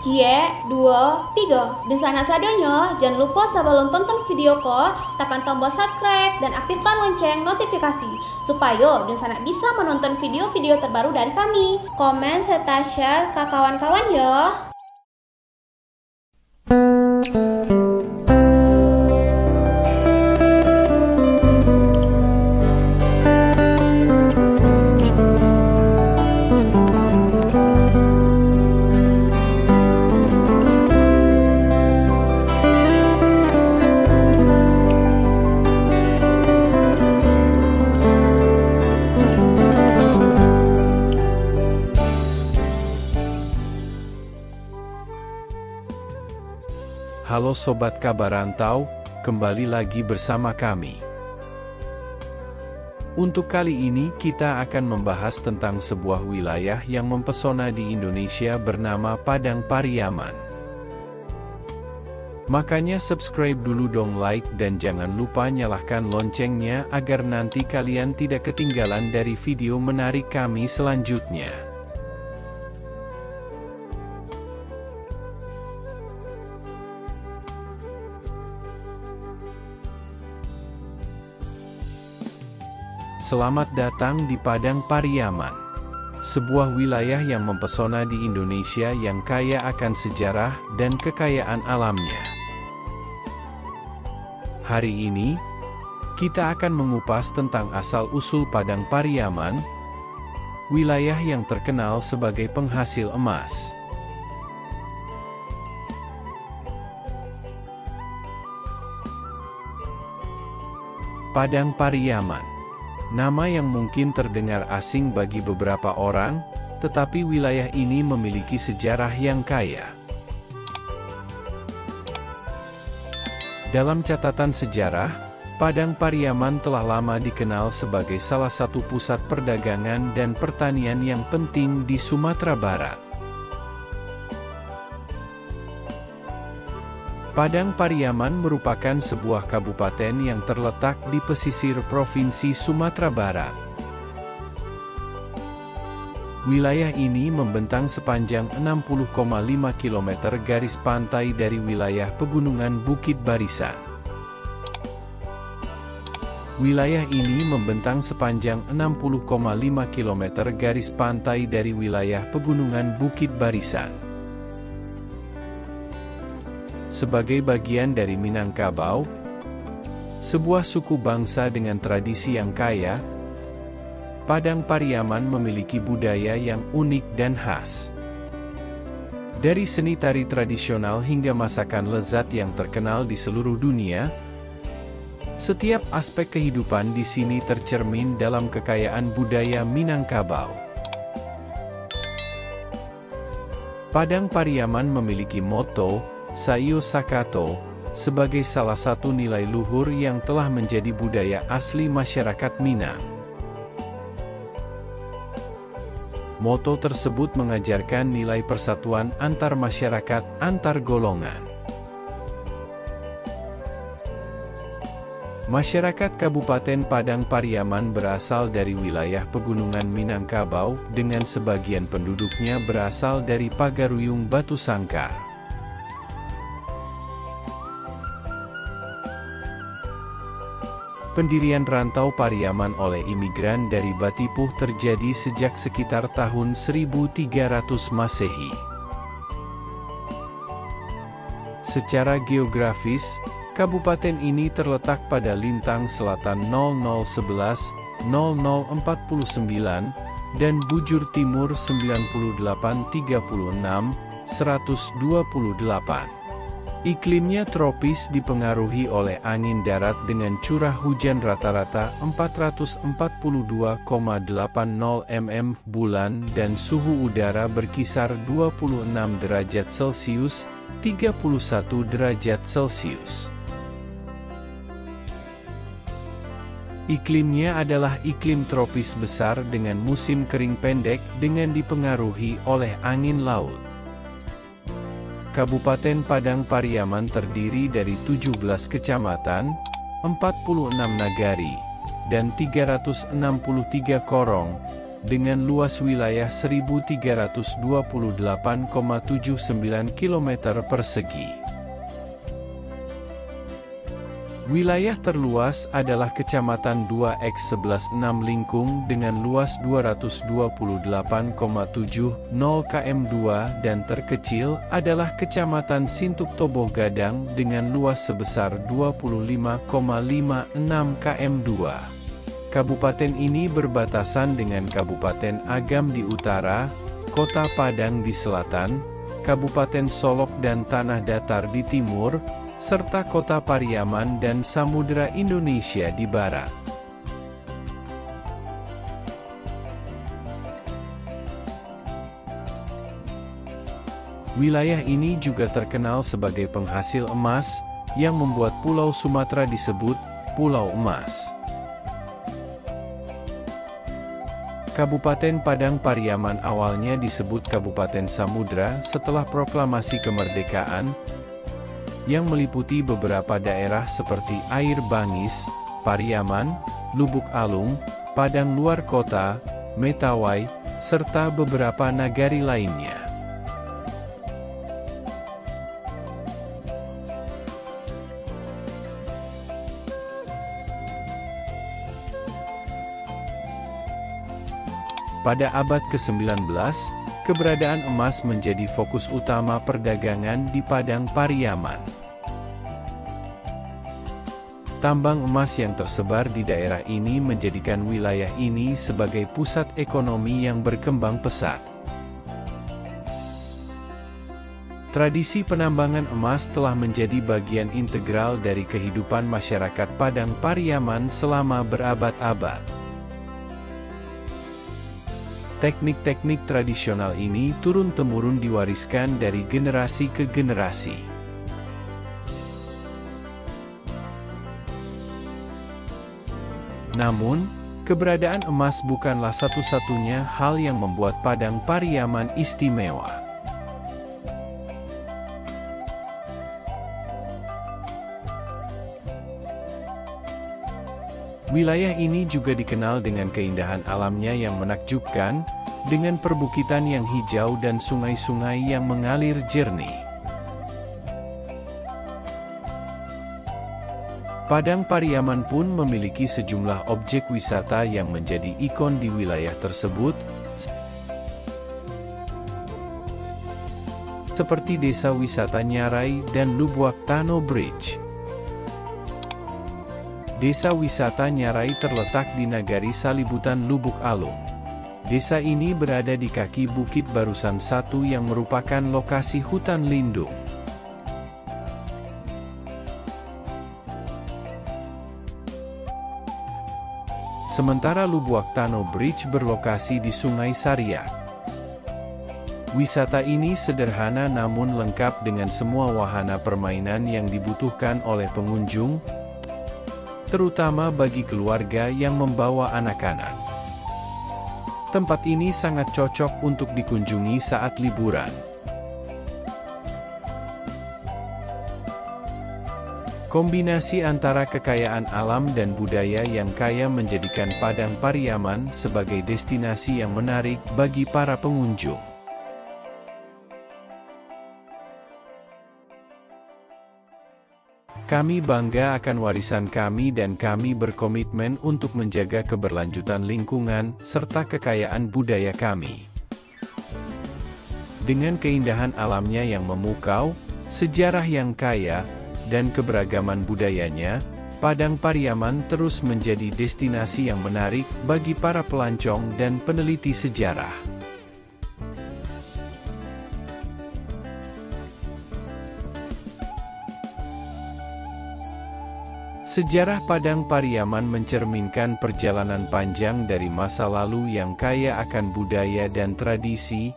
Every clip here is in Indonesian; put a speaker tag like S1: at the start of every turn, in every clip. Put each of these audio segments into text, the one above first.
S1: Cie, dua, tiga. Dan sana sadanya, jangan lupa sebelum tonton video ko, tekan tombol subscribe dan aktifkan lonceng notifikasi supaya dan sana bisa menonton video-video terbaru dari kami. Komen serta share ke kawan-kawan ya.
S2: Halo Sobat Kabar Rantau, kembali lagi bersama kami. Untuk kali ini kita akan membahas tentang sebuah wilayah yang mempesona di Indonesia bernama Padang Pariaman. Makanya subscribe dulu dong, like, dan jangan lupa nyalakan loncengnya agar nanti kalian tidak ketinggalan dari video menarik kami selanjutnya. Selamat datang di Padang Pariaman, sebuah wilayah yang mempesona di Indonesia yang kaya akan sejarah dan kekayaan alamnya. Hari ini, kita akan mengupas tentang asal-usul Padang Pariaman, wilayah yang terkenal sebagai penghasil emas. Padang Pariaman, nama yang mungkin terdengar asing bagi beberapa orang, tetapi wilayah ini memiliki sejarah yang kaya. Dalam catatan sejarah, Padang Pariaman telah lama dikenal sebagai salah satu pusat perdagangan dan pertanian yang penting di Sumatera Barat. Padang Pariaman merupakan sebuah kabupaten yang terletak di pesisir Provinsi Sumatera Barat. Wilayah ini membentang sepanjang 60,5 km garis pantai dari wilayah pegunungan Bukit Barisan. Wilayah ini membentang sepanjang 60,5 km garis pantai dari wilayah pegunungan Bukit Barisan. Sebagai bagian dari Minangkabau, sebuah suku bangsa dengan tradisi yang kaya, Padang Pariaman memiliki budaya yang unik dan khas. Dari seni tari tradisional hingga masakan lezat yang terkenal di seluruh dunia, setiap aspek kehidupan di sini tercermin dalam kekayaan budaya Minangkabau. Padang Pariaman memiliki moto Sayo Sakato, sebagai salah satu nilai luhur yang telah menjadi budaya asli masyarakat Minang. Moto tersebut mengajarkan nilai persatuan antar masyarakat, antar golongan. Masyarakat Kabupaten Padang Pariaman berasal dari wilayah pegunungan Minangkabau, dengan sebagian penduduknya berasal dari Pagaruyung Batu Sangkar. Pendirian rantau Pariaman oleh imigran dari Batipuh terjadi sejak sekitar tahun 1300 Masehi. Secara geografis, kabupaten ini terletak pada lintang selatan 0011, 0049, dan bujur timur 9836, 128. Iklimnya tropis dipengaruhi oleh angin darat dengan curah hujan rata-rata 442,80 mm bulan dan suhu udara berkisar 26 derajat Celcius, 31 derajat Celcius. Iklimnya adalah iklim tropis besar dengan musim kering pendek dengan dipengaruhi oleh angin laut. Kabupaten Padang Pariaman terdiri dari 17 kecamatan, 46 nagari, dan 363 korong, dengan luas wilayah 1.328,79 km persegi. Wilayah terluas adalah Kecamatan 2X116 Lingkung dengan luas 228,70 km2 dan terkecil adalah Kecamatan Sintuk Toboh Gadang dengan luas sebesar 25,56 km2. Kabupaten ini berbatasan dengan Kabupaten Agam di utara, Kota Padang di selatan, Kabupaten Solok dan Tanah Datar di timur, serta Kota Pariaman dan Samudra Indonesia di barat. Wilayah ini juga terkenal sebagai penghasil emas, yang membuat Pulau Sumatera disebut Pulau Emas. Kabupaten Padang Pariaman awalnya disebut Kabupaten Samudra setelah proklamasi kemerdekaan, yang meliputi beberapa daerah seperti Air Bangis, Pariaman, Lubuk Alung, Padang Luar Kota, Metawai, serta beberapa nagari lainnya. Pada abad ke-19, keberadaan emas menjadi fokus utama perdagangan di Padang Pariaman. Tambang emas yang tersebar di daerah ini menjadikan wilayah ini sebagai pusat ekonomi yang berkembang pesat. Tradisi penambangan emas telah menjadi bagian integral dari kehidupan masyarakat Padang Pariaman selama berabad-abad. Teknik-teknik tradisional ini turun-temurun diwariskan dari generasi ke generasi. Namun, keberadaan emas bukanlah satu-satunya hal yang membuat Padang Pariaman istimewa. Wilayah ini juga dikenal dengan keindahan alamnya yang menakjubkan, dengan perbukitan yang hijau dan sungai-sungai yang mengalir jernih. Padang Pariaman pun memiliki sejumlah objek wisata yang menjadi ikon di wilayah tersebut, seperti Desa Wisata Nyarai dan Lubuak Tano Bridge. Desa Wisata Nyarai terletak di Nagari Salibutan Lubuk Alung. Desa ini berada di kaki Bukit Barusan 1 yang merupakan lokasi hutan lindung. Sementara Lubuak Tano Bridge berlokasi di Sungai Sariak. Wisata ini sederhana namun lengkap dengan semua wahana permainan yang dibutuhkan oleh pengunjung, terutama bagi keluarga yang membawa anak-anak. Tempat ini sangat cocok untuk dikunjungi saat liburan. Kombinasi antara kekayaan alam dan budaya yang kaya menjadikan Padang Pariaman sebagai destinasi yang menarik bagi para pengunjung. Kami bangga akan warisan kami dan kami berkomitmen untuk menjaga keberlanjutan lingkungan serta kekayaan budaya kami. Dengan keindahan alamnya yang memukau, sejarah yang kaya, dan keberagaman budayanya, Padang Pariaman terus menjadi destinasi yang menarik bagi para pelancong dan peneliti sejarah. Sejarah Padang Pariaman mencerminkan perjalanan panjang dari masa lalu yang kaya akan budaya dan tradisi,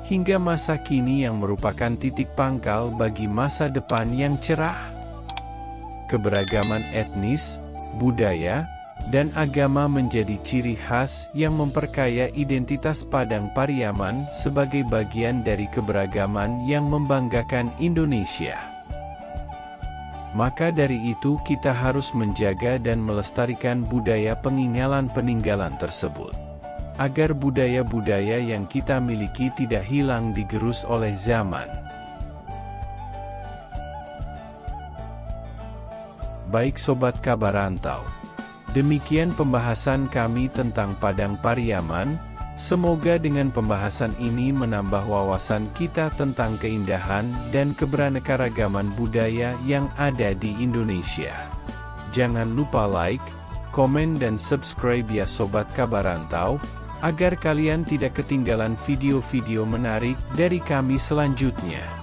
S2: hingga masa kini yang merupakan titik pangkal bagi masa depan yang cerah. Keberagaman etnis, budaya, dan agama menjadi ciri khas yang memperkaya identitas Padang Pariaman sebagai bagian dari keberagaman yang membanggakan Indonesia. Maka dari itu kita harus menjaga dan melestarikan budaya peninggalan-peninggalan tersebut. agar budaya-budaya yang kita miliki tidak hilang digerus oleh zaman. Baik Sobat Kabar Rantau, demikian pembahasan kami tentang Padang Pariaman. Semoga dengan pembahasan ini menambah wawasan kita tentang keindahan dan keberaneka-ragaman budaya yang ada di Indonesia. Jangan lupa like, komen dan subscribe ya Sobat Kabar Rantau, agar kalian tidak ketinggalan video-video menarik dari kami selanjutnya.